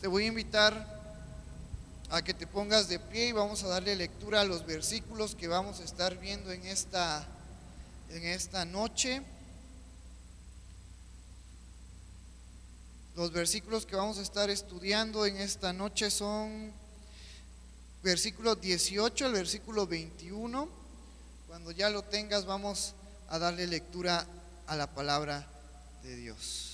Te voy a invitar a que te pongas de pie y vamos a darle lectura a los versículos que vamos a estar viendo en esta noche. Los versículos que vamos a estar estudiando en esta noche son versículo 18 al versículo 21. Cuando ya lo tengas, vamos a darle lectura a la palabra de Dios.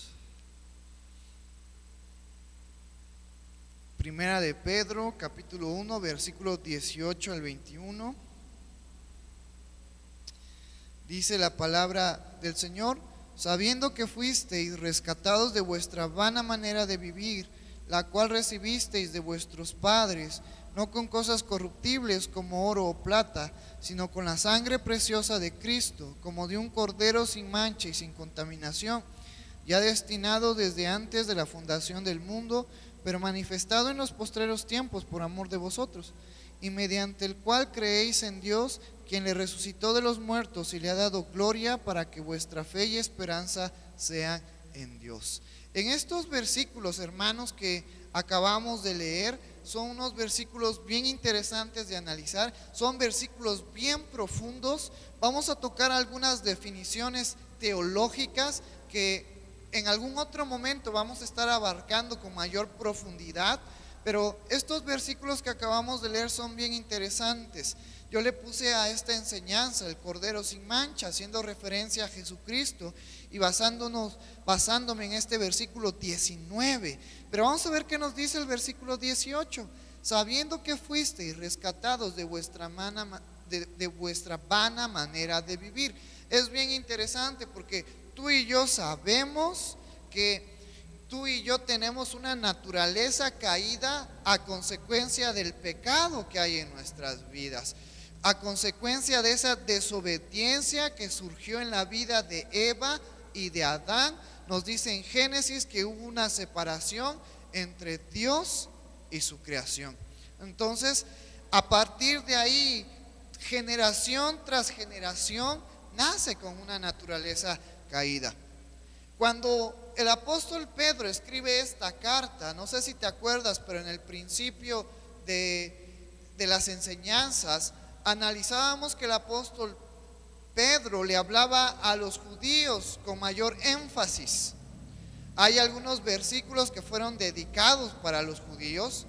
Primera de Pedro, capítulo 1, versículos 18 al 21. Dice la palabra del Señor: sabiendo que fuisteis rescatados de vuestra vana manera de vivir, la cual recibisteis de vuestros padres, no con cosas corruptibles como oro o plata, sino con la sangre preciosa de Cristo, como de un cordero sin mancha y sin contaminación, ya destinado desde antes de la fundación del mundo, pero manifestado en los postreros tiempos por amor de vosotros, y mediante el cual creéis en Dios, quien le resucitó de los muertos y le ha dado gloria, para que vuestra fe y esperanza sean en Dios. En estos versículos, hermanos, que acabamos de leer, son unos versículos bien interesantes de analizar, son versículos bien profundos. Vamos a tocar algunas definiciones teológicas que en algún otro momento vamos a estar abarcando con mayor profundidad, pero estos versículos que acabamos de leer son bien interesantes. Yo le puse a esta enseñanza el cordero sin mancha, haciendo referencia a Jesucristo y basándome en este versículo 19. Pero vamos a ver qué nos dice el versículo 18. Sabiendo que fuisteis rescatados de vuestra vana manera de vivir. Es bien interesante porque tú y yo sabemos que tú y yo tenemos una naturaleza caída a consecuencia del pecado que hay en nuestras vidas, a consecuencia de esa desobediencia que surgió en la vida de Eva y de Adán. Nos dice en Génesis que hubo una separación entre Dios y su creación. Entonces, a partir de ahí, generación tras generación nace con una naturaleza caída. Cuando el apóstol Pedro escribe esta carta, no sé si te acuerdas, pero en el principio de las enseñanzas analizábamos que el apóstol Pedro le hablaba a los judíos con mayor énfasis. Hay algunos versículos que fueron dedicados para los judíos,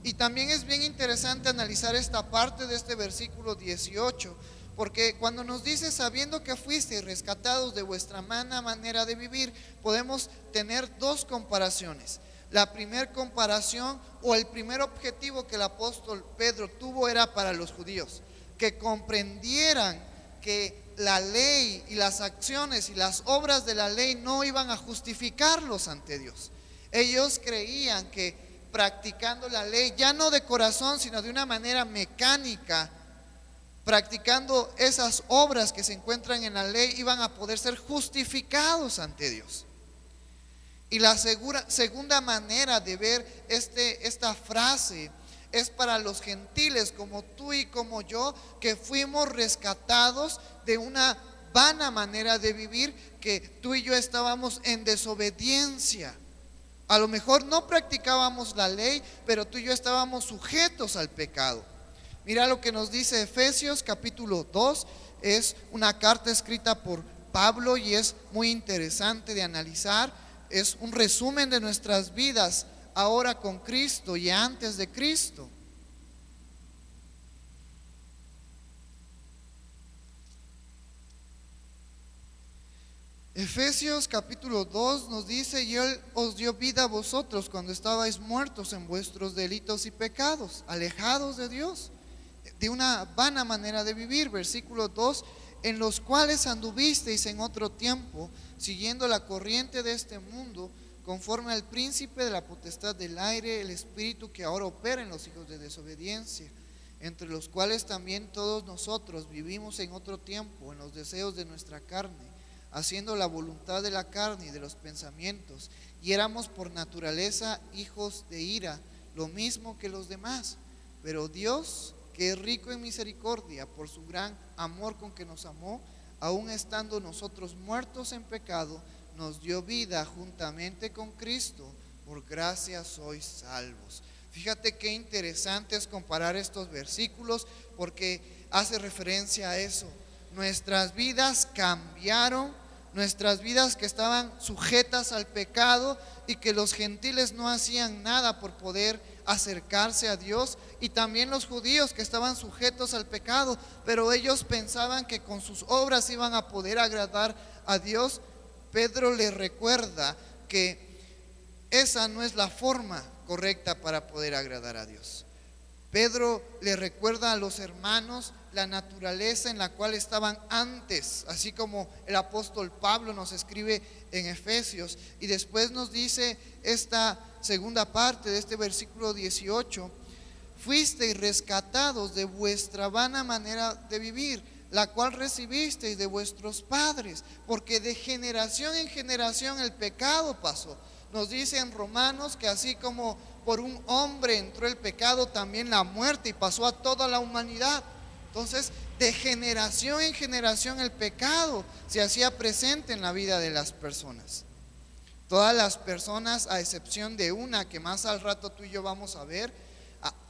y también es bien interesante analizar esta parte de este versículo 18, porque cuando nos dice sabiendo que fuisteis rescatados de vuestra vana manera de vivir, podemos tener dos comparaciones. La primera comparación o el primer objetivo que el apóstol Pedro tuvo era para los judíos, que comprendieran que la ley y las acciones y las obras de la ley no iban a justificarlos ante Dios. Ellos creían que practicando la ley, ya no de corazón, sino de una manera mecánica, practicando esas obras que se encuentran en la ley, iban a poder ser justificados ante Dios. Y la segunda manera de ver esta frase es para los gentiles como tú y como yo, que fuimos rescatados de una vana manera de vivir, que tú y yo estábamos en desobediencia. A lo mejor no practicábamos la ley, pero tú y yo estábamos sujetos al pecado. Mira lo que nos dice Efesios capítulo 2, es una carta escrita por Pablo y es muy interesante de analizar. Es un resumen de nuestras vidas ahora con Cristo y antes de Cristo. Efesios capítulo 2 nos dice: y Él os dio vida a vosotros cuando estabais muertos en vuestros delitos y pecados, alejados de Dios, de una vana manera de vivir. Versículo 2: en los cuales anduvisteis en otro tiempo, siguiendo la corriente de este mundo, conforme al príncipe de la potestad del aire, el espíritu que ahora opera en los hijos de desobediencia, entre los cuales también todos nosotros vivimos en otro tiempo, en los deseos de nuestra carne, haciendo la voluntad de la carne y de los pensamientos, y éramos por naturaleza hijos de ira, lo mismo que los demás. Pero Dios, que es rico en misericordia, por su gran amor con que nos amó, aun estando nosotros muertos en pecado, nos dio vida juntamente con Cristo. por gracia sois salvos. Fíjate qué interesante es comparar estos versículos, porque hace referencia a eso. Nuestras vidas cambiaron, nuestras vidas que estaban sujetas al pecado y que los gentiles no hacían nada por poder acercarse a Dios, y también los judíos que estaban sujetos al pecado, pero ellos pensaban que con sus obras iban a poder agradar a Dios. Pedro les recuerda que esa no es la forma correcta para poder agradar a Dios. Pedro le recuerda a los hermanos la naturaleza en la cual estaban antes, así como el apóstol Pablo nos escribe en Efesios, y después nos dice esta segunda parte de este versículo 18: fuisteis rescatados de vuestra vana manera de vivir, la cual recibisteis de vuestros padres, porque de generación en generación el pecado pasó. Nos dice en Romanos que así como por un hombre entró el pecado, también la muerte, y pasó a toda la humanidad. Entonces, de generación en generación el pecado se hacía presente en la vida de las personas. Todas las personas, a excepción de una que más al rato tú y yo vamos a ver,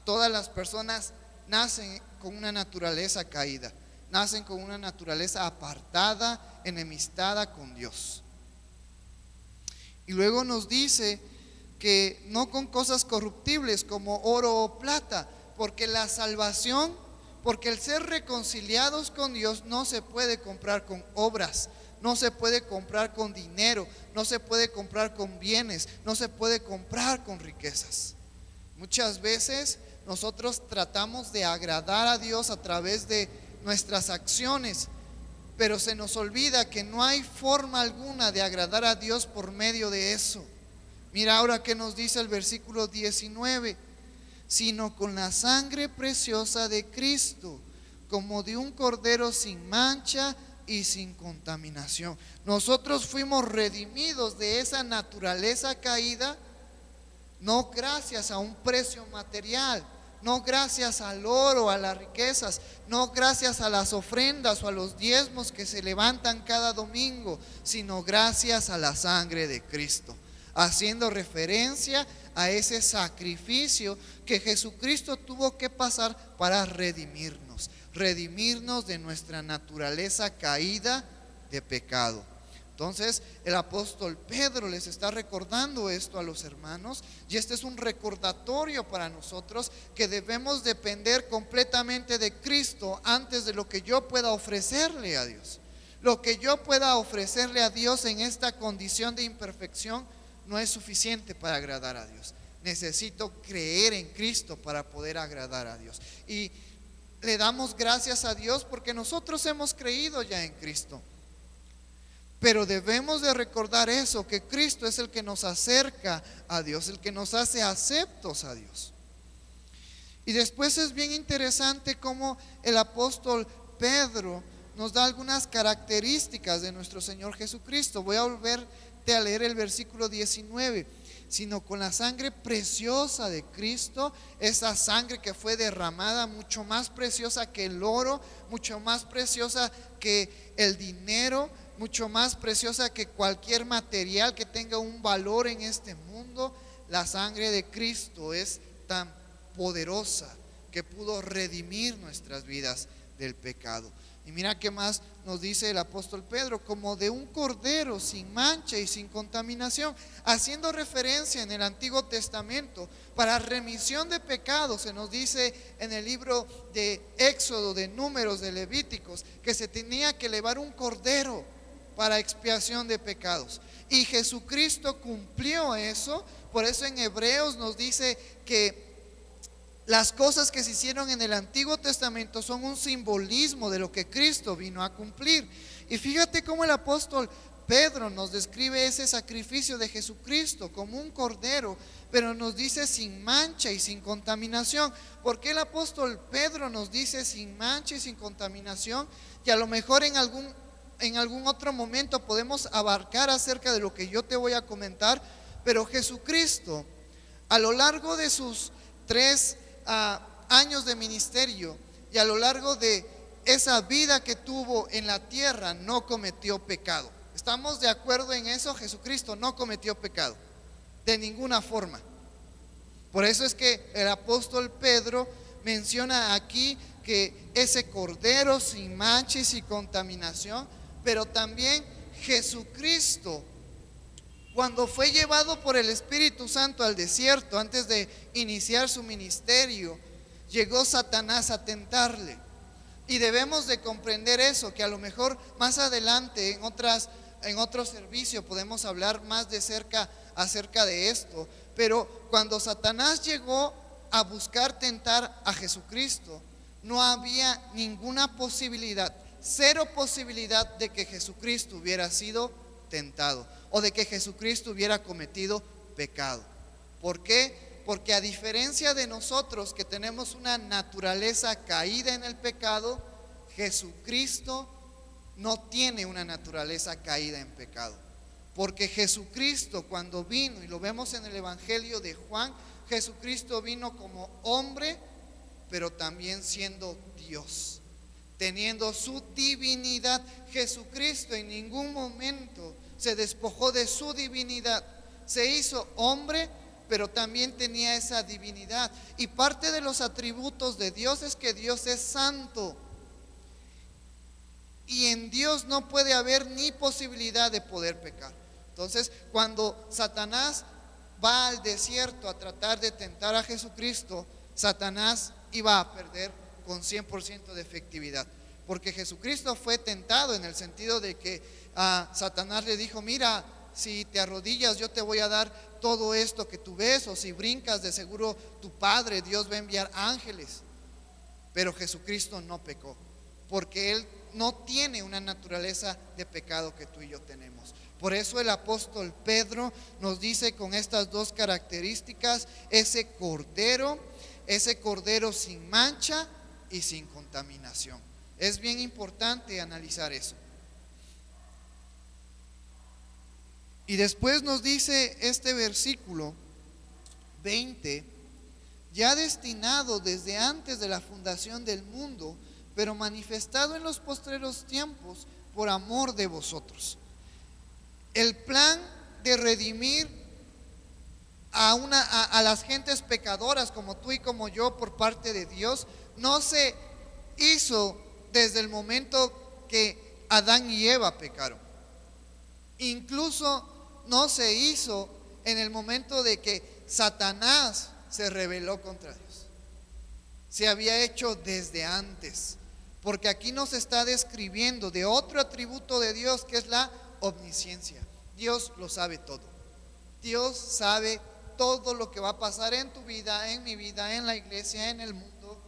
todas las personas nacen con una naturaleza caída, nacen con una naturaleza apartada, enemistada con Dios. Y luego nos dice que no con cosas corruptibles como oro o plata, porque la salvación, porque el ser reconciliados con Dios no se puede comprar con obras, no se puede comprar con dinero, no se puede comprar con bienes, no se puede comprar con riquezas. Muchas veces nosotros tratamos de agradar a Dios a través de nuestras acciones, pero se nos olvida que no hay forma alguna de agradar a Dios por medio de eso. Mira ahora que nos dice el versículo 19: sino con la sangre preciosa de Cristo, como de un cordero sin mancha y sin contaminación. Nosotros fuimos redimidos de esa naturaleza caída, no gracias a un precio material, no gracias al oro, a las riquezas, no gracias a las ofrendas o a los diezmos que se levantan cada domingo, sino gracias a la sangre de Cristo, haciendo referencia a ese sacrificio que Jesucristo tuvo que pasar para redimirnos de nuestra naturaleza caída de pecado. Entonces el apóstol Pedro les está recordando esto a los hermanos, y este es un recordatorio para nosotros que debemos depender completamente de Cristo antes de lo que yo pueda ofrecerle a Dios. Lo que yo pueda ofrecerle a Dios en esta condición de imperfección no es suficiente para agradar a Dios. Necesito creer en Cristo para poder agradar a Dios. Y le damos gracias a Dios porque nosotros hemos creído ya en Cristo. Pero debemos de recordar eso, que Cristo es el que nos acerca a Dios, el que nos hace aceptos a Dios. Y después es bien interesante cómo el apóstol Pedro nos da algunas características de nuestro Señor Jesucristo. Voy a volverte a leer el versículo 19. Sino con la sangre preciosa de Cristo, esa sangre que fue derramada, mucho más preciosa que el oro, mucho más preciosa que el dinero, mucho más preciosa que cualquier material que tenga un valor en este mundo. La sangre de Cristo es tan poderosa que pudo redimir nuestras vidas del pecado. Y mira qué más nos dice el apóstol Pedro: como de un cordero sin mancha y sin contaminación, haciendo referencia en el Antiguo Testamento para remisión de pecados. Se nos dice en el libro de Éxodo, de Números, de Levíticos, que se tenía que llevar un cordero para expiación de pecados, y Jesucristo cumplió eso. Por eso en Hebreos nos dice que las cosas que se hicieron en el Antiguo Testamento son un simbolismo de lo que Cristo vino a cumplir. Y fíjate cómo el apóstol Pedro nos describe ese sacrificio de Jesucristo como un cordero, pero nos dice sin mancha y sin contaminación. ¿Por qué el apóstol Pedro nos dice sin mancha y sin contaminación? Y a lo mejor en algún otro momento podemos abarcar acerca de lo que yo te voy a comentar. Pero Jesucristo, a lo largo de sus 3 años de ministerio y a lo largo de esa vida que tuvo en la tierra, no cometió pecado. ¿Estamos de acuerdo en eso? Jesucristo no cometió pecado. de ninguna forma. Por eso es que el apóstol Pedro menciona aquí que ese cordero sin mancha y sin contaminación, pero también Jesucristo, cuando fue llevado por el Espíritu Santo al desierto antes de iniciar su ministerio, llegó Satanás a tentarle. Y debemos de comprender eso, que a lo mejor más adelante en otro servicio podemos hablar más de cerca acerca de esto. Pero cuando Satanás llegó a buscar tentar a Jesucristo, no había ninguna posibilidad, cero posibilidad de que Jesucristo hubiera sido tentado o de que Jesucristo hubiera cometido pecado. ¿Por qué? Porque a diferencia de nosotros que tenemos una naturaleza caída en el pecado, Jesucristo no tiene una naturaleza caída en pecado. Porque Jesucristo, cuando vino, y lo vemos en el Evangelio de Juan, Jesucristo vino como hombre, pero también siendo Dios, teniendo su divinidad. Jesucristo en ningún momento se despojó de su divinidad, se hizo hombre, pero también tenía esa divinidad. Y parte de los atributos de Dios es que Dios es santo. Y en Dios no puede haber ni posibilidad de poder pecar. Entonces, cuando Satanás va al desierto a tratar de tentar a Jesucristo, Satanás iba a perder con 100% de efectividad. Porque Jesucristo fue tentado en el sentido de que Satanás le dijo: mira, si te arrodillas yo te voy a dar todo esto que tú ves, o si brincas de seguro tu Padre Dios va a enviar ángeles. Pero Jesucristo no pecó, porque Él no tiene una naturaleza de pecado que tú y yo tenemos. Por eso el apóstol Pedro nos dice con estas dos características: ese cordero sin mancha y sin contaminación. Es bien importante analizar eso. Y después nos dice este versículo 20: ya destinado desde antes de la fundación del mundo, pero manifestado en los postreros tiempos por amor de vosotros. El plan de redimir a las gentes pecadoras como tú y como yo por parte de Dios no se hizo desde el momento que Adán y Eva pecaron. Incluso no se hizo en el momento de que Satanás se rebeló contra Dios. Se había hecho desde antes, porque aquí nos está describiendo de otro atributo de Dios, que es la omnisciencia. Dios lo sabe todo. Dios sabe todo lo que va a pasar en tu vida, en mi vida, en la iglesia, en el mundo.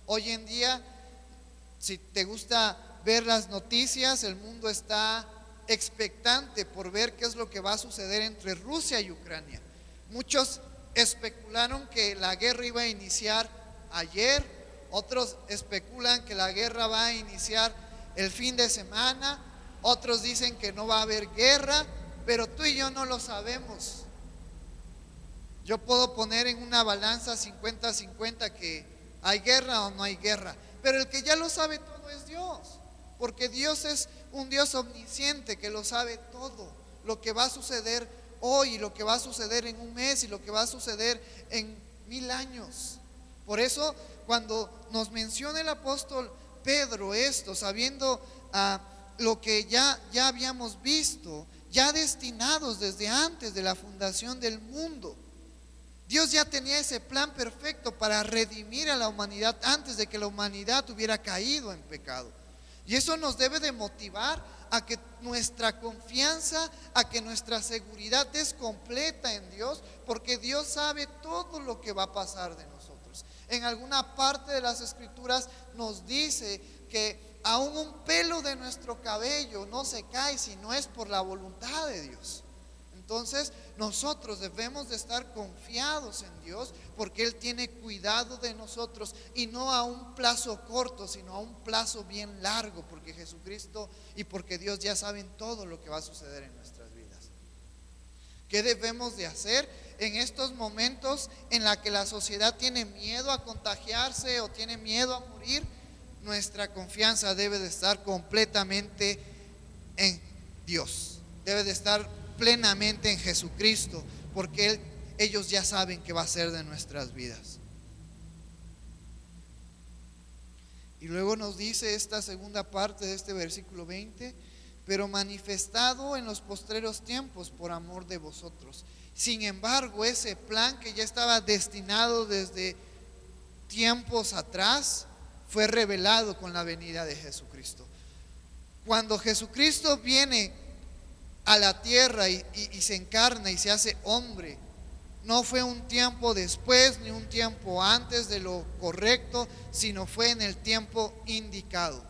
Hoy en día, si te gusta ver las noticias, el mundo está expectante por ver qué es lo que va a suceder entre Rusia y Ucrania. Muchos especularon que la guerra iba a iniciar ayer, otros especulan que la guerra va a iniciar el fin de semana, otros dicen que no va a haber guerra, pero tú y yo no lo sabemos. Yo puedo poner en una balanza 50-50 que hay guerra o no hay guerra, pero el que ya lo sabe todo es Dios, porque Dios es un Dios omnisciente que lo sabe todo, lo que va a suceder hoy, lo que va a suceder en un mes y lo que va a suceder en 1000 años. Por eso cuando nos menciona el apóstol Pedro esto, sabiendo lo que ya habíamos visto, ya destinados desde antes de la fundación del mundo, Dios ya tenía ese plan perfecto para redimir a la humanidad antes de que la humanidad hubiera caído en pecado. Y eso nos debe de motivar a que nuestra confianza, a que nuestra seguridad es completa en Dios, porque Dios sabe todo lo que va a pasar de nosotros. En alguna parte de las Escrituras nos dice que aún un pelo de nuestro cabello no se cae si no es por la voluntad de Dios. Entonces nosotros debemos de estar confiados en Dios, porque Él tiene cuidado de nosotros, y no a un plazo corto, sino a un plazo bien largo, porque Jesucristo y porque Dios ya saben todo lo que va a suceder en nuestras vidas. ¿Qué debemos de hacer en estos momentos en la que la sociedad tiene miedo a contagiarse o tiene miedo a morir? Nuestra confianza debe de estar completamente en Dios, debe de estar plenamente en Jesucristo, porque ellos ya saben qué va a ser de nuestras vidas. Y luego nos dice esta segunda parte de este versículo 20: pero manifestado en los postreros tiempos por amor de vosotros. Sin embargo, ese plan que ya estaba destinado desde tiempos atrás fue revelado con la venida de Jesucristo. Cuando Jesucristo viene a la tierra y se encarna y se hace hombre, no fue un tiempo después ni un tiempo antes de lo correcto, sino fue en el tiempo indicado.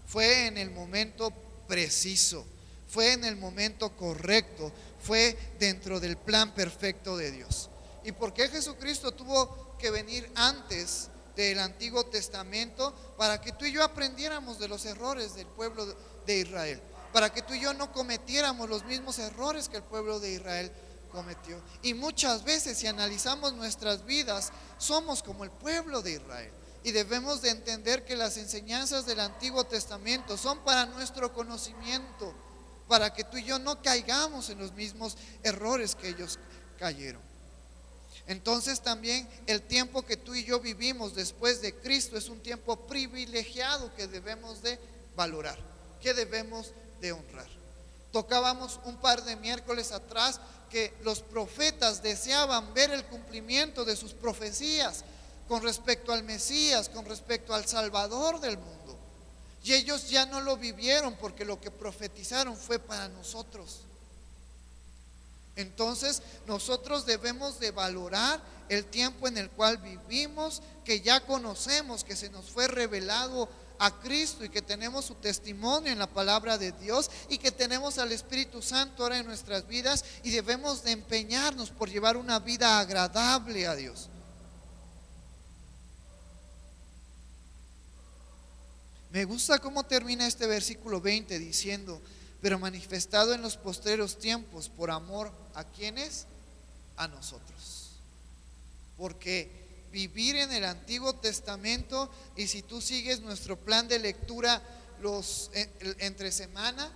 Fue en el momento preciso, fue en el momento correcto, fue dentro del plan perfecto de Dios. ¿Y por qué Jesucristo tuvo que venir antes del Antiguo Testamento? Para que tú y yo aprendiéramos de los errores del pueblo de Israel, para que tú y yo no cometiéramos los mismos errores que el pueblo de Israel cometió. Y muchas veces, si analizamos nuestras vidas, somos como el pueblo de Israel. Y debemos de entender que las enseñanzas del Antiguo Testamento son para nuestro conocimiento, para que tú y yo no caigamos en los mismos errores que ellos cayeron. Entonces también el tiempo que tú y yo vivimos después de Cristo es un tiempo privilegiado que debemos de valorar, que debemos de honrar. Tocábamos un par de miércoles atrás que los profetas deseaban ver el cumplimiento de sus profecías con respecto al Mesías, con respecto al Salvador del mundo. Y ellos ya no lo vivieron porque lo que profetizaron fue para nosotros. Entonces nosotros debemos de valorar el tiempo en el cual vivimos, que ya conocemos, que se nos fue revelado a Cristo y que tenemos su testimonio en la palabra de Dios y que tenemos al Espíritu Santo ahora en nuestras vidas, y debemos de empeñarnos por llevar una vida agradable a Dios. Me gusta cómo termina este versículo 20 diciendo: pero manifestado en los postreros tiempos por amor ¿a quiénes? A nosotros. Porque vivir en el Antiguo Testamento, y si tú sigues nuestro plan de lectura entre semana,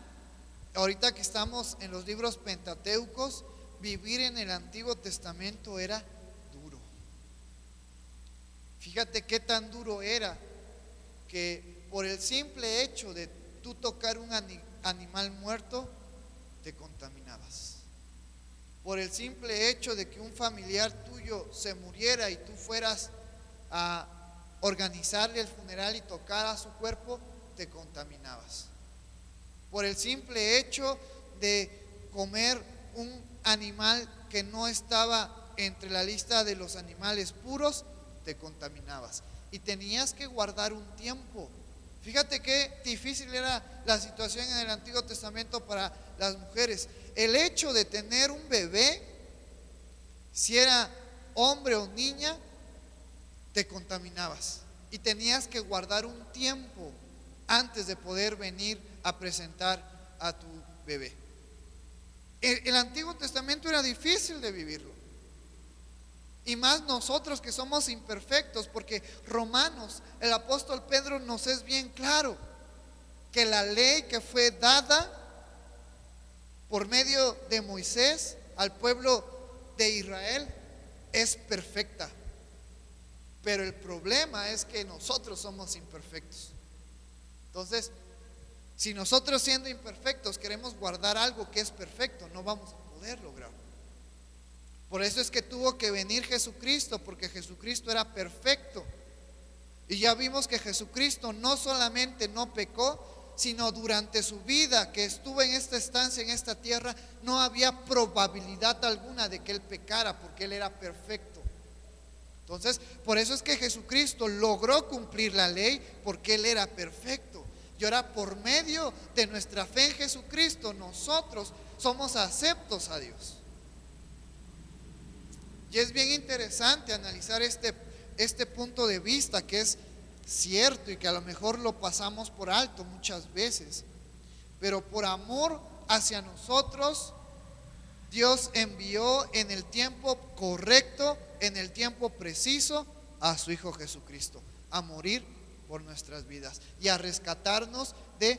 ahorita que estamos en los libros pentateucos, vivir en el Antiguo Testamento era duro. Fíjate qué tan duro era, que por el simple hecho de tú tocar un animal muerto, te contaminabas. Por el simple hecho de que un familiar tuyo se muriera y tú fueras a organizarle el funeral y tocar a su cuerpo, te contaminabas. Por el simple hecho de comer un animal que no estaba entre la lista de los animales puros, te contaminabas. Y tenías que guardar un tiempo. Fíjate qué difícil era la situación en el Antiguo Testamento para las mujeres. El hecho de tener un bebé, si era hombre o niña, te contaminabas y tenías que guardar un tiempo antes de poder venir a presentar a tu bebé. El Antiguo Testamento era difícil de vivirlo. Y más nosotros que somos imperfectos, porque Romanos, el apóstol Pedro nos es bien claro que la ley que fue dada por medio de Moisés al pueblo de Israel es perfecta. Pero el problema es que nosotros somos imperfectos. Entonces, si nosotros siendo imperfectos queremos guardar algo que es perfecto, no vamos a poder lograrlo. Por eso es que tuvo que venir Jesucristo, porque Jesucristo era perfecto. Y ya vimos que Jesucristo no solamente no pecó, sino durante su vida que estuvo en esta estancia, en esta tierra, no había probabilidad alguna de que Él pecara, porque Él era perfecto. Entonces, por eso es que Jesucristo logró cumplir la ley, porque Él era perfecto. Y ahora, por medio de nuestra fe en Jesucristo, nosotros somos aceptos a Dios. Y es bien interesante analizar este punto de vista, que es cierto y que a lo mejor lo pasamos por alto muchas veces. Pero por amor hacia nosotros, Dios envió en el tiempo correcto, en el tiempo preciso, a su Hijo Jesucristo, a morir por nuestras vidas y a rescatarnos de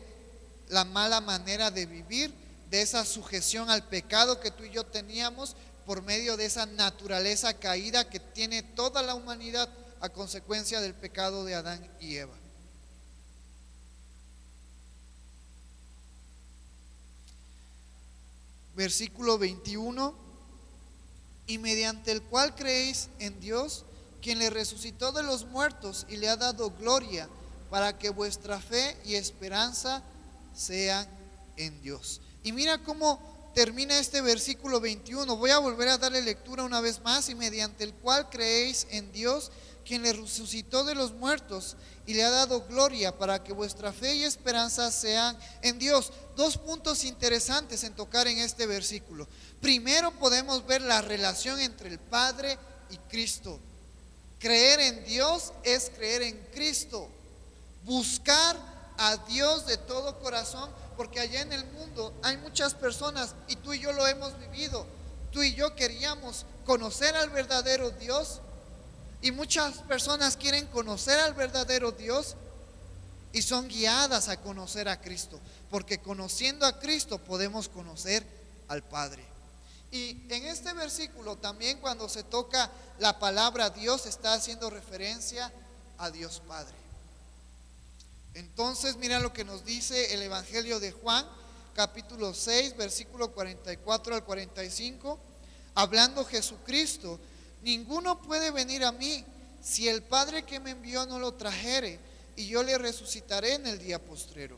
la mala manera de vivir, de esa sujeción al pecado que tú y yo teníamos, por medio de esa naturaleza caída que tiene toda la humanidad a consecuencia del pecado de Adán y Eva. Versículo 21: y mediante el cual creéis en Dios, quien le resucitó de los muertos y le ha dado gloria, para que vuestra fe y esperanza sean en Dios. Y mira cómo termina este versículo 21. Voy a volver a darle lectura una vez más. Y mediante el cual creéis en Dios, quien le resucitó de los muertos y le ha dado gloria, para que vuestra fe y esperanza sean en Dios. Dos puntos interesantes en tocar en este versículo. Primero, podemos ver la relación entre el Padre y Cristo. Creer en Dios es creer en Cristo. Buscar a Dios de todo corazón, porque allá en el mundo hay muchas personas, y tú y yo lo hemos vivido. Tú y yo queríamos conocer al verdadero Dios, y muchas personas quieren conocer al verdadero Dios y son guiadas a conocer a Cristo, porque conociendo a Cristo podemos conocer al Padre. Y en este versículo también, cuando se toca la palabra Dios, está haciendo referencia a Dios Padre. Entonces mira lo que nos dice el Evangelio de Juan, capítulo 6, versículo 44 al 45. Hablando Jesucristo: ninguno puede venir a mí si el Padre que me envió no lo trajere, y yo le resucitaré en el día postrero.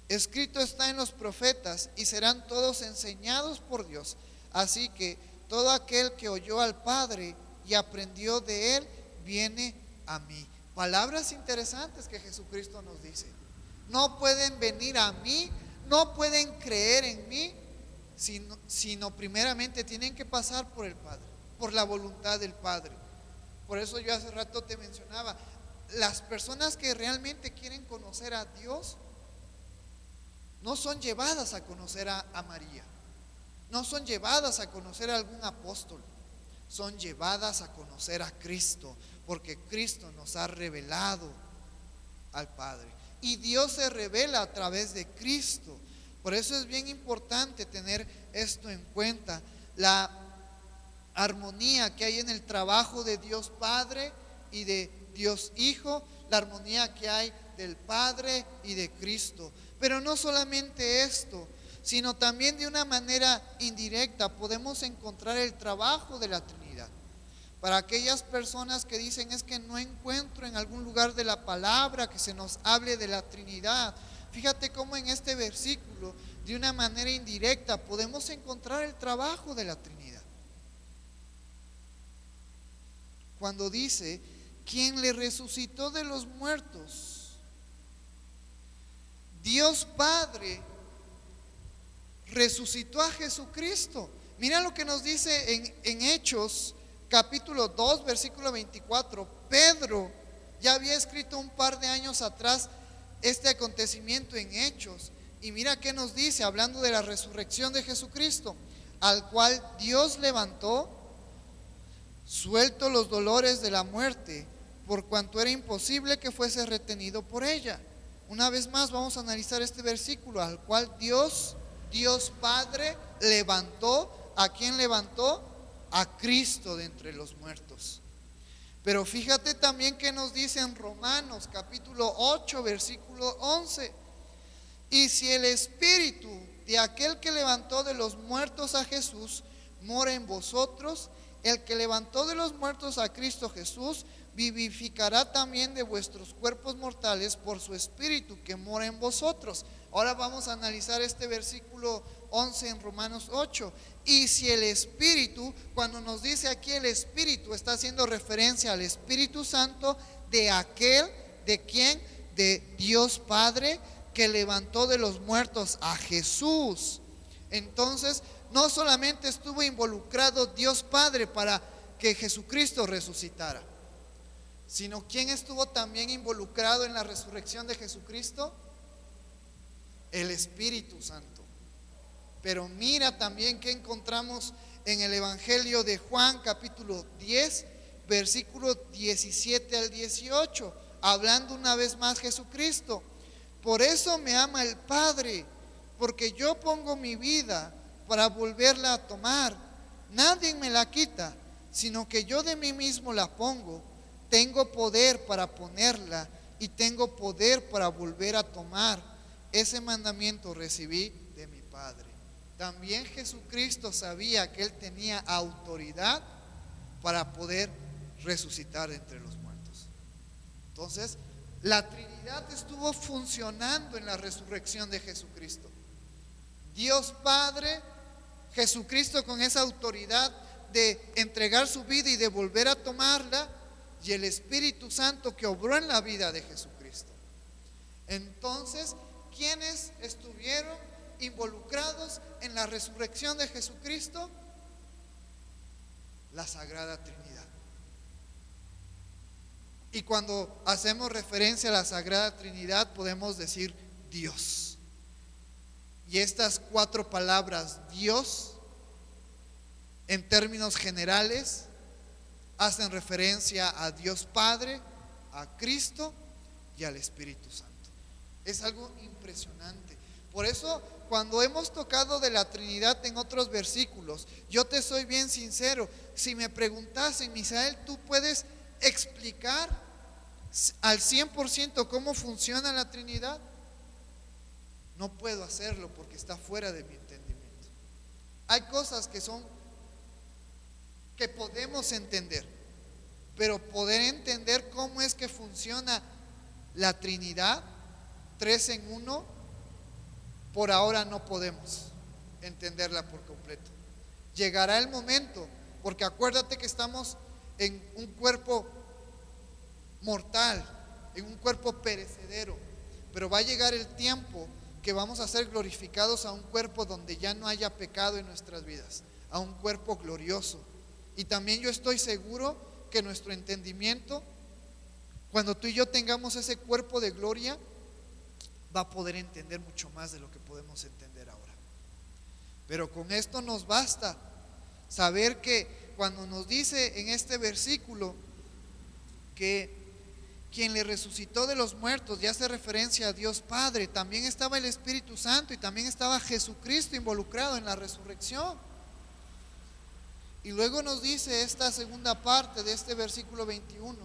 Escrito está en los profetas, y serán todos enseñados por Dios. Así que todo aquel que oyó al Padre y aprendió de él, viene a mí. Palabras interesantes que Jesucristo nos dice. No pueden venir a mí, no pueden creer en mí, sino primeramente tienen que pasar por el Padre, por la voluntad del Padre. Por eso yo hace rato te mencionaba, las personas que realmente quieren conocer a Dios no son llevadas a conocer a María, no son llevadas a conocer a algún apóstol, son llevadas a conocer a Cristo, porque Cristo nos ha revelado al Padre, y Dios se revela a través de Cristo. Por eso es bien importante tener esto en cuenta, la armonía que hay en el trabajo de Dios Padre y de Dios Hijo, la armonía que hay del Padre y de Cristo. Pero no solamente esto, sino también de una manera indirecta podemos encontrar el trabajo de la Trinidad. Para aquellas personas que dicen: es que no encuentro en algún lugar de la palabra que se nos hable de la Trinidad, fíjate cómo en este versículo, de una manera indirecta, podemos encontrar el trabajo de la Trinidad. Cuando dice: quien le resucitó de los muertos. Dios Padre resucitó a Jesucristo. Mira lo que nos dice en Hechos capítulo 2 versículo 24. Pedro ya había escrito un par de años atrás este acontecimiento en Hechos, y mira qué nos dice, hablando de la resurrección de Jesucristo: al cual Dios levantó, suelto los dolores de la muerte, por cuanto era imposible que fuese retenido por ella. Una vez más vamos a analizar este versículo: al cual Dios Padre levantó. ¿A quién levantó? A Cristo de entre los muertos. Pero fíjate también que nos dice en Romanos capítulo 8 versículo 11: y si el Espíritu de aquel que levantó de los muertos a Jesús mora en vosotros, el que levantó de los muertos a Cristo Jesús vivificará también de vuestros cuerpos mortales por su Espíritu que mora en vosotros. Ahora vamos a analizar este versículo 11 en Romanos 8. Y si el Espíritu, cuando nos dice aquí el Espíritu, está haciendo referencia al Espíritu Santo de aquel, ¿de quién? De Dios Padre, que levantó de los muertos a Jesús. Entonces, no solamente estuvo involucrado Dios Padre para que Jesucristo resucitara, sino ¿quién estuvo también involucrado en la resurrección de Jesucristo? El Espíritu Santo. Pero mira también que encontramos en el Evangelio de Juan capítulo 10 versículos 17 al 18, hablando una vez más Jesucristo: por eso me ama el Padre, porque yo pongo mi vida para volverla a tomar. nadie me la quita, sino que yo de mí mismo la pongo. Tengo poder para ponerla y tengo poder para volver a tomar. Ese mandamiento recibí de mi Padre. También Jesucristo sabía que Él tenía autoridad para poder resucitar entre los muertos. Entonces, la Trinidad estuvo funcionando en la resurrección de Jesucristo. Dios Padre, Jesucristo con esa autoridad de entregar su vida y de volver a tomarla, y el Espíritu Santo que obró en la vida de Jesucristo. Entonces, ¿quiénes estuvieron involucrados en la resurrección de Jesucristo? La Sagrada Trinidad. Y cuando hacemos referencia a la Sagrada Trinidad, podemos decir Dios. Y estas 4 palabras, Dios, en términos generales, hacen referencia a Dios Padre, a Cristo y al Espíritu Santo. Es algo impresionante. Por eso, cuando hemos tocado de la Trinidad en otros versículos, yo te soy bien sincero, si me preguntasen, Misael, ¿tú puedes explicar al 100% cómo funciona la Trinidad? No puedo hacerlo porque está fuera de mi entendimiento. Hay cosas que podemos entender, pero poder entender cómo es que funciona la Trinidad, 3 en 1, por ahora no podemos entenderla por completo. Llegará el momento, porque acuérdate que estamos en un cuerpo mortal, en un cuerpo perecedero, pero va a llegar el tiempo que vamos a ser glorificados a un cuerpo donde ya no haya pecado en nuestras vidas, a un cuerpo glorioso. Y también yo estoy seguro que nuestro entendimiento, cuando tú y yo tengamos ese cuerpo de gloria, va a poder entender mucho más de lo que podemos entender ahora. Pero con esto nos basta saber que cuando nos dice en este versículo que quien le resucitó de los muertos, ya hace referencia a Dios Padre, también estaba el Espíritu Santo y también estaba Jesucristo involucrado en la resurrección. Y luego nos dice esta segunda parte de este versículo 21,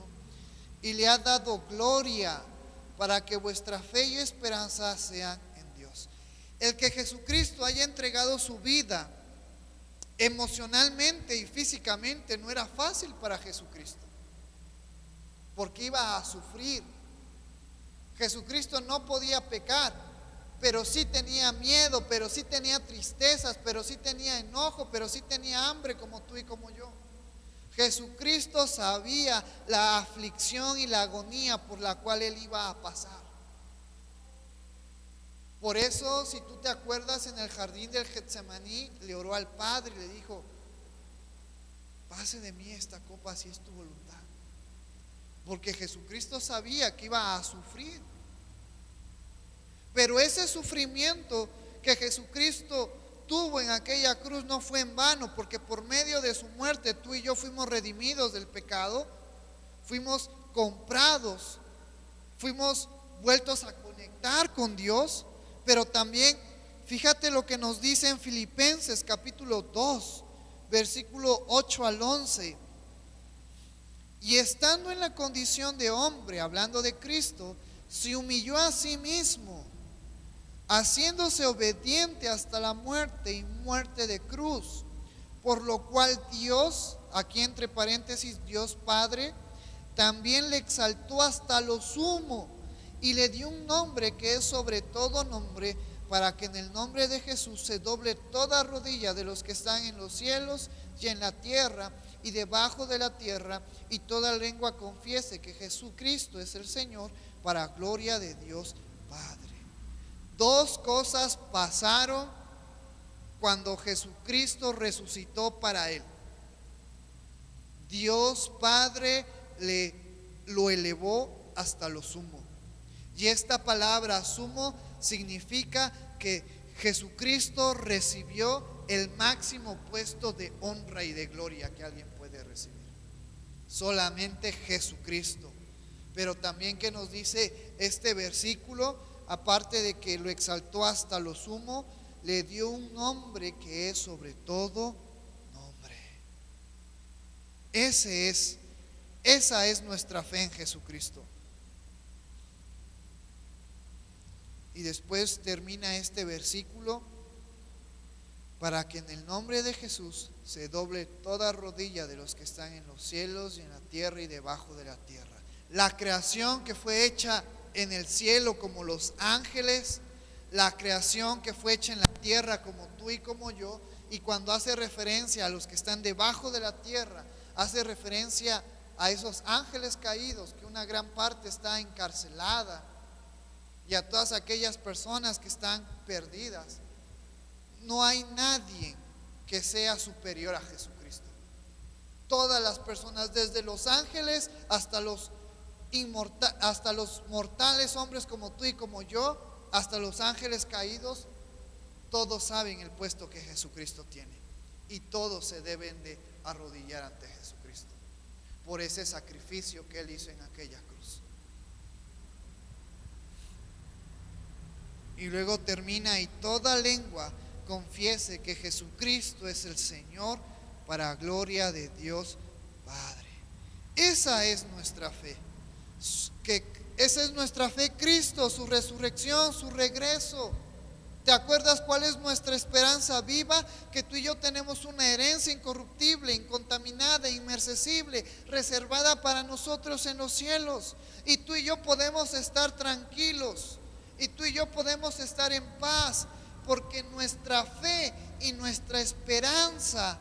y le ha dado gloria para que vuestra fe y esperanza sean en Dios. El que Jesucristo haya entregado su vida emocionalmente y físicamente no era fácil para Jesucristo, porque iba a sufrir. Jesucristo no podía pecar, pero sí tenía miedo, pero sí tenía tristezas, pero sí tenía enojo, pero sí tenía hambre como tú y como yo. Jesucristo sabía la aflicción y la agonía por la cual Él iba a pasar. Por eso, si tú te acuerdas, en el jardín del Getsemaní le oró al Padre y le dijo: pase de mí esta copa si es tu voluntad. Porque Jesucristo sabía que iba a sufrir. Pero ese sufrimiento que Jesucristo tuvo en aquella cruz no fue en vano, porque por medio de su muerte tú y yo fuimos redimidos del pecado, fuimos comprados, fuimos vueltos a conectar con Dios. Pero también fíjate lo que nos dice en Filipenses capítulo 2, versículo 8 al 11. Y estando en la condición de hombre, hablando de Cristo, se humilló a sí mismo, haciéndose obediente hasta la muerte y muerte de cruz, por lo cual Dios, aquí entre paréntesis, Dios Padre, también le exaltó hasta lo sumo y le dio un nombre que es sobre todo nombre, para que en el nombre de Jesús se doble toda rodilla de los que están en los cielos y en la tierra y debajo de la tierra, y toda lengua confiese que Jesucristo es el Señor, para gloria de Dios Padre. 2 cosas pasaron cuando Jesucristo resucitó para Él. Dios Padre lo elevó hasta lo sumo. Y esta palabra sumo significa que Jesucristo recibió el máximo puesto de honra y de gloria que alguien puede recibir. Solamente Jesucristo. Pero también que nos dice este versículo, aparte de que lo exaltó hasta lo sumo, le dio un nombre que es sobre todo nombre. Esa es nuestra fe en Jesucristo. Y después termina este versículo: para que en el nombre de Jesús se doble toda rodilla de los que están en los cielos y en la tierra y debajo de la tierra. La creación que fue hecha en el cielo como los ángeles, la creación que fue hecha en la tierra como tú y como yo, y cuando hace referencia a los que están debajo de la tierra, hace referencia a esos ángeles caídos, que una gran parte está encarcelada, y a todas aquellas personas que están perdidas. No hay nadie que sea superior a Jesucristo. Todas las personas, desde los ángeles hasta los mortales hombres como tú y como yo, hasta los ángeles caídos, todos saben el puesto que Jesucristo tiene, y todos se deben de arrodillar ante Jesucristo por ese sacrificio que Él hizo en aquella cruz. Y luego termina: y toda lengua confiese que Jesucristo es el Señor, para gloria de Dios Padre. Esa es nuestra fe. Esa es nuestra fe: Cristo, su resurrección, su regreso. ¿Te acuerdas cuál es nuestra esperanza viva? Que tú y yo tenemos una herencia incorruptible, incontaminada, inmarcesible, reservada para nosotros en los cielos. Y tú y yo podemos estar tranquilos, y tú y yo podemos estar en paz, porque nuestra fe y nuestra esperanza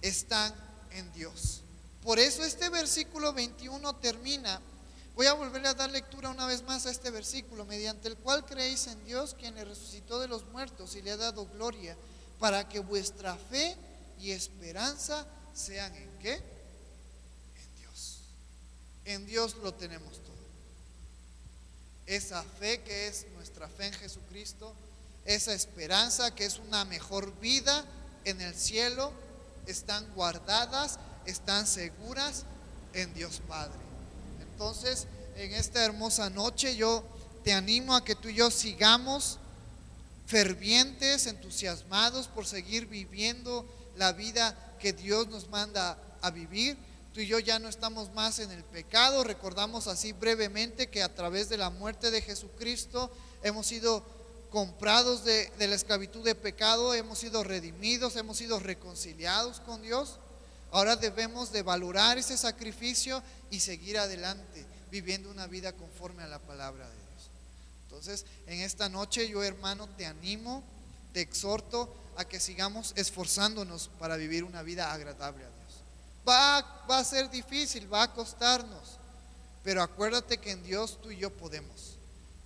están en Dios. Por eso este versículo 21 termina. Voy a volverle a dar lectura una vez más a este versículo: mediante el cual creéis en Dios, quien le resucitó de los muertos y le ha dado gloria, para que vuestra fe y esperanza sean ¿en qué? En Dios. En Dios lo tenemos todo. Esa fe que es nuestra fe en Jesucristo, esa esperanza que es una mejor vida en el cielo, están guardadas, están seguras en Dios Padre. Entonces, en esta hermosa noche yo te animo a que tú y yo sigamos fervientes, entusiasmados por seguir viviendo la vida que Dios nos manda a vivir. Tú y yo ya no estamos más en el pecado. Recordamos así brevemente que a través de la muerte de Jesucristo hemos sido comprados de la esclavitud de pecado, hemos sido redimidos, hemos sido reconciliados con Dios. Ahora debemos de valorar ese sacrificio y seguir adelante, viviendo una vida conforme a la palabra de Dios. Entonces, en esta noche yo, hermano, te animo, te exhorto a que sigamos esforzándonos para vivir una vida agradable a Dios. Va a ser difícil, va a costarnos, pero acuérdate que en Dios tú y yo podemos,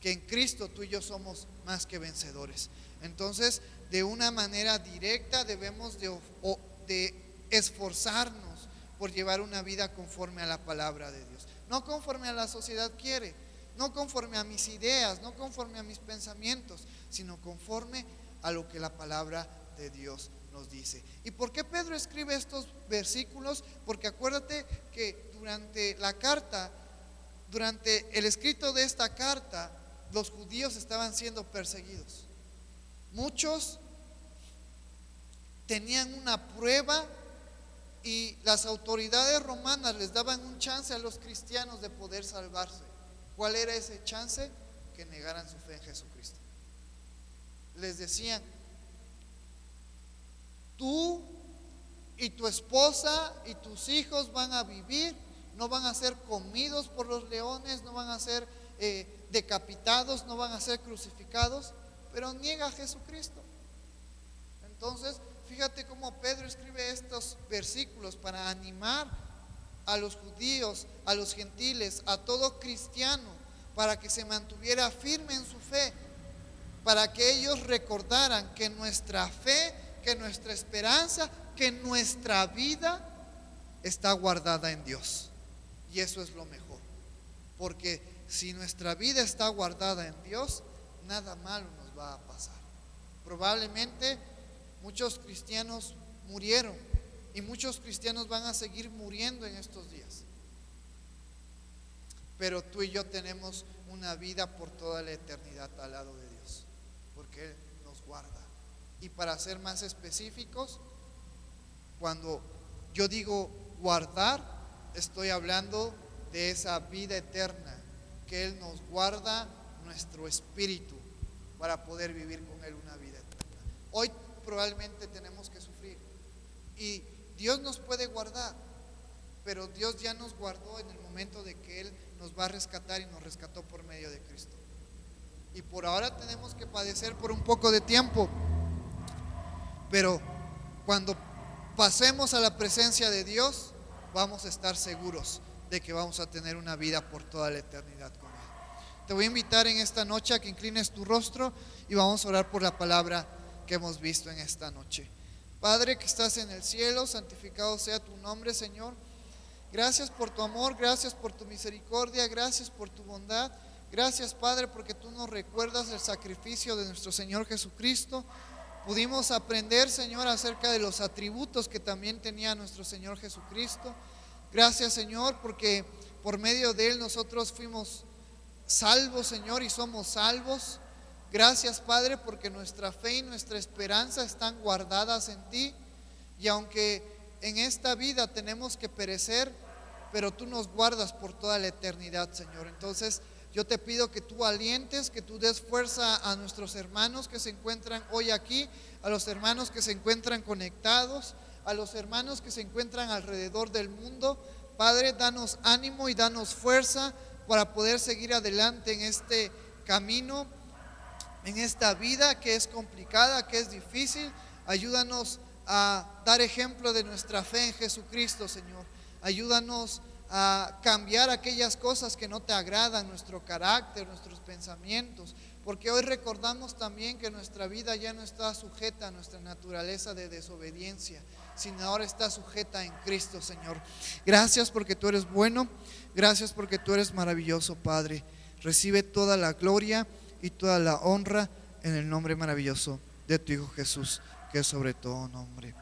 que en Cristo tú y yo somos más que vencedores. Entonces, de una manera directa debemos de esforzarnos por llevar una vida conforme a la palabra de Dios, no conforme a la sociedad quiere, no conforme a mis ideas, no conforme a mis pensamientos, sino conforme a lo que la palabra de Dios nos dice. ¿Y por qué Pedro escribe estos versículos? Porque acuérdate que durante la carta, durante el escrito de esta carta, los judíos estaban siendo perseguidos. Muchos tenían una prueba y las autoridades romanas les daban un chance a los cristianos de poder salvarse. ¿Cuál era ese chance? Que negaran su fe en Jesucristo. Les decían: tú y tu esposa y tus hijos van a vivir, no van a ser comidos por los leones, no van a ser decapitados, no van a ser crucificados, pero niega a Jesucristo. Entonces, fíjate cómo Pedro escribe estos versículos para animar a los judíos, a los gentiles, a todo cristiano, para que se mantuviera firme en su fe, para que ellos recordaran que nuestra fe, que nuestra esperanza, que nuestra vida está guardada en Dios. Y eso es lo mejor, porque si nuestra vida está guardada en Dios, nada malo nos va a pasar. Probablemente muchos cristianos murieron y muchos cristianos van a seguir muriendo en estos días, pero tú y yo tenemos una vida por toda la eternidad al lado de Dios, porque Él nos guarda. Y para ser más específicos, cuando yo digo guardar, estoy hablando de esa vida eterna, que Él nos guarda nuestro espíritu para poder vivir con Él una vida eterna. Hoy probablemente tenemos que sufrir y Dios nos puede guardar, pero Dios ya nos guardó en el momento de que Él nos va a rescatar y nos rescató por medio de Cristo. Y por ahora tenemos que padecer por un poco de tiempo, pero cuando pasemos a la presencia de Dios, vamos a estar seguros de que vamos a tener una vida por toda la eternidad con Él. Te voy a invitar en esta noche a que inclines tu rostro y vamos a orar por la palabra que hemos visto en esta noche. Padre que estás en el cielo, santificado sea tu nombre, Señor. Gracias por tu amor, gracias por tu misericordia, gracias por tu bondad. Gracias, Padre, porque tú nos recuerdas el sacrificio de nuestro Señor Jesucristo. Pudimos aprender, Señor, acerca de los atributos que también tenía nuestro Señor Jesucristo. Gracias, Señor, porque por medio de Él nosotros fuimos salvos, Señor, y somos salvos. Gracias, Padre, porque nuestra fe y nuestra esperanza están guardadas en ti. Y aunque en esta vida tenemos que perecer, pero tú nos guardas por toda la eternidad, Señor. Entonces yo te pido que tú alientes, que tú des fuerza a nuestros hermanos que se encuentran hoy aquí, a los hermanos que se encuentran conectados, a los hermanos que se encuentran alrededor del mundo. Padre, danos ánimo y danos fuerza para poder seguir adelante en este camino, en esta vida que es complicada, que es difícil. Ayúdanos a dar ejemplo de nuestra fe en Jesucristo, Señor. Ayúdanos a cambiar aquellas cosas que no te agradan, nuestro carácter, nuestros pensamientos, porque hoy recordamos también que nuestra vida ya no está sujeta a nuestra naturaleza de desobediencia, sino ahora está sujeta en Cristo, Señor. Gracias porque tú eres bueno, gracias porque tú eres maravilloso, Padre. Recibe toda la gloria y toda la honra en el nombre maravilloso de tu Hijo Jesús, que es sobre todo nombre.